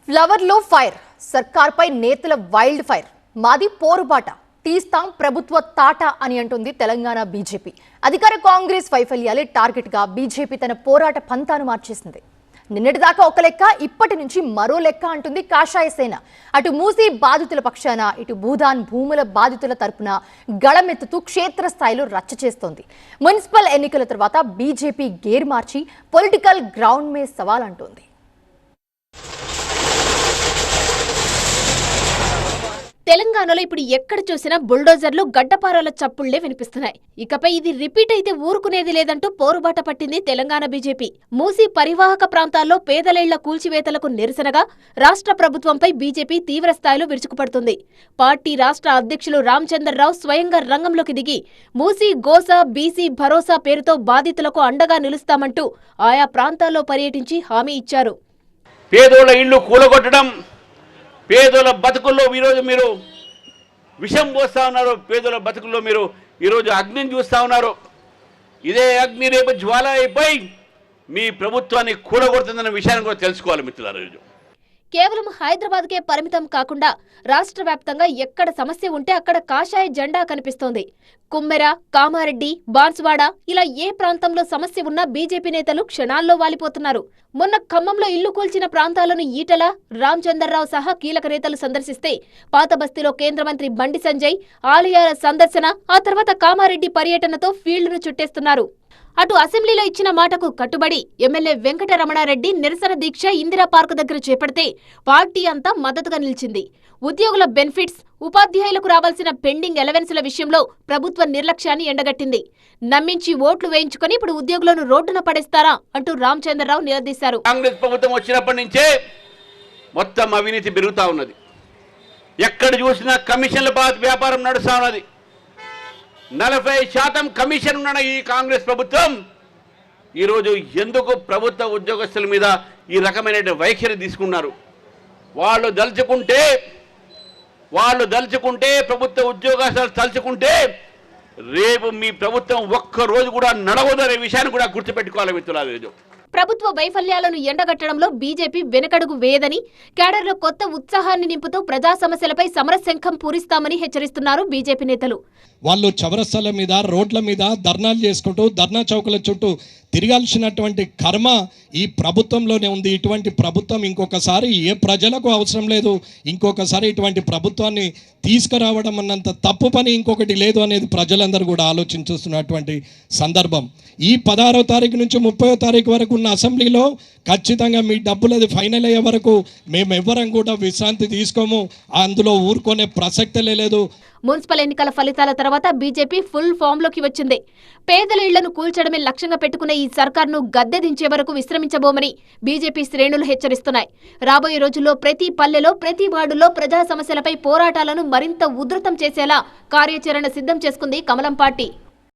Flower లో fire సర్కార్పై నేతల wild fire మాది పోరుబాట తీస్తాం ప్రభుత్వ తాట అని అంటుంది తెలంగాణ బీజేపీ. అధికార కాంగ్రెస్ వైఫల్యాలే టార్గెట్ గా బీజేపీ తన పోరాట పంతాను మార్చేసింది. నిన్నటిదాకా ఒక లెక్క, ఇప్పటి నుంచి మరో లెక్క అంటుంది కాషాయ సేన. అటు మూసీ బాధితుల పక్షాన, ఇటు భూదాన్ భూముల బాధితుల తరపున గళమెత్తుతూ క్షేత్రస్థాయిలో రచ్చ చేస్తోంది. మున్సిపల్ ఎన్నికల తర్వాత బీజేపీ గేర్ మార్చి పొలిటికల్ గ్రౌండ్ మే సవాల్ అంటోంది. తెలంగాణలో ఇప్పుడు ఎక్కడ చూసినా బుల్డోజర్లు గడ్డపారాల చప్పుళ్లే వినిపిస్తున్నాయి. ఇకపై ఇది రిపీట్ అయితే ఊరుకునేది లేదంటూ పోరుబాట పట్టింది తెలంగాణ బీజేపీ. మూసీ పరివాహక ప్రాంతాల్లో పేదలేళ్ల కూల్చివేతలకు నిరసనగా రాష్ట్ర ప్రభుత్వంపై బీజేపీ తీవ్ర స్థాయిలో విరుచుకుపడుతుంది. పార్టీ రాష్ట్ర అధ్యక్షులు రామచంద్రరావు స్వయంగా రంగంలోకి దిగి మూసీ గోసా బీసీ భరోసా పేరుతో బాధితులకు అండగా నిలుస్తామంటూ ఆయా ప్రాంతాల్లో పర్యటించి హామీ ఇచ్చారు. పేదోళ్ల ఇళ్లు కూలగొట్టడం, పేదల బతుకుల్లో ఈరోజు మీరు విషం పోస్తూ ఉన్నారు. పేదల బతుకుల్లో మీరు ఈరోజు అగ్నిని చూస్తూ ఉన్నారు. ఇదే అగ్ని రేపు జ్వాల అయిపోయి మీ ప్రభుత్వాన్ని కూలగొడుతుందన్న విషయాన్ని కూడా తెలుసుకోవాలి మిత్రులారా. ఈరోజు కేవలం హైదరాబాద్కే పరిమితం కాకుండా రాష్ట్ర వ్యాప్తంగా ఎక్కడ సమస్య ఉంటే అక్కడ కాషాయ జెండా కనిపిస్తోంది. కుమ్మెర, కామారెడ్డి, బాన్సువాడ ఇలా ఏ ప్రాంతంలో సమస్య ఉన్నా బీజేపీ నేతలు క్షణాల్లో వాలిపోతున్నారు. మొన్న ఖమ్మంలో ఇల్లు కూల్చిన ప్రాంతాలను ఈటల, రామచంద్రరావు సహా కీలక నేతలు సందర్శిస్తే పాత బస్తీలో కేంద్ర మంత్రి బండి సంజయ్ ఆలయాల సందర్శన, ఆ తర్వాత కామారెడ్డి పర్యటనతో ఫీల్డ్ను చుట్టేస్తున్నారు. అటు అసెంబ్లీలో ఇచ్చిన మాటకు కట్టుబడి ఎమ్మెల్యే వెంకటరమణారెడ్డి నిరసన దీక్ష ఇందిరా పార్క్ దగ్గర చేపడితే పార్టీ అంతా మద్దతుగా నిలిచింది. ఉద్యోగుల బెనిఫిట్స్, ఉపాధ్యాయులకు రావాల్సిన పెండింగ్ ఎలవెన్సుల విషయంలో ప్రభుత్వ నిర్లక్ష్యాన్ని ఎండగట్టింది. నమ్మించి ఓట్లు వేయించుకుని ఇప్పుడు ఉద్యోగులను రోడ్డున పడేస్తారా అంటూ రామచంద్రరావు నిలదీశారు. కాంగ్రెస్ ప్రభుత్వం వచ్చినప్పటి నుంచే మొత్తం అవినీతి పెరుగుతా ఉన్నది. ఎక్కడ చూసినా కమిషన్ల వ్యాపారం నడుస్తా ఉన్నది. 40% కమిషన్ ఉన్న ఈ కాంగ్రెస్ ప్రభుత్వం ఈరోజు ఎందుకు ప్రభుత్వ ఉద్యోగస్తుల మీద ఈ రకమైన వైఖరి తీసుకున్నారు? వాళ్ళు దలుచుకుంటే ప్రభుత్వ ఉద్యోగస్తులు తలుచుకుంటే రేపు మీ ప్రభుత్వం ఒక్క రోజు కూడా నడవదనే విషయాన్ని కూడా గుర్తుపెట్టుకోవాలి మిత్రులారా. ప్రభుత్వ వైఫల్యాలను ఎండగట్టడంలో బీజేపీ వెనకడుగు వేయదని, కేడర్లో కొత్త ఉత్సాహాన్ని నింపుతూ ప్రజా సమస్యలపై సమరశంఖం పూరిస్తామని హెచ్చరిస్తున్నారు బీజేపీ నేతలు. వాళ్ళు చౌరస్తాల మీద, రోడ్ల మీద ధర్నాలు చేసుకుంటూ ధర్నా చౌకల చుట్టూ తిరగాల్సినటువంటి కర్మ ఈ ప్రభుత్వంలోనే ఉంది. ఇటువంటి ప్రభుత్వం ఇంకొకసారి ఏ ప్రజలకు అవసరం లేదు. ఇంకొకసారి ఇటువంటి ప్రభుత్వాన్ని తీసుకురావడం అన్నంత తప్పు పని ఇంకొకటి లేదు అనేది ప్రజలందరూ కూడా ఆలోచించుస్తున్నటువంటి సందర్భం. ఈ 16వ తారీఖు నుంచి 30వ తారీఖు వరకు ఉన్న అసెంబ్లీలో ఖచ్చితంగా మీ డబ్బులది ఫైనల్ అయ్యే వరకు మేము ఎవ్వరం కూడా విశ్రాంతి తీసుకోము. అందులో ఊరుకునే ప్రసక్తే లేదు. మున్సిపల్ ఎన్నికల ఫలితాల తర్వాత బీజేపీ ఫుల్ ఫామ్ లోకి వచ్చింది. పేదల ఇళ్లను కూల్చడమే లక్ష్యంగా పెట్టుకున్న ఈ సర్కార్ను గద్దె దించే వరకు విశ్రమించబోమని బీజేపీ శ్రేణులు హెచ్చరిస్తున్నాయి. రాబోయే రోజుల్లో ప్రతి పల్లెలో, ప్రతి వార్డులో ప్రజా సమస్యలపై పోరాటాలను మరింత ఉధృతం చేసేలా కార్యాచరణ సిద్ధం చేసుకుంది కమలం పార్టీ.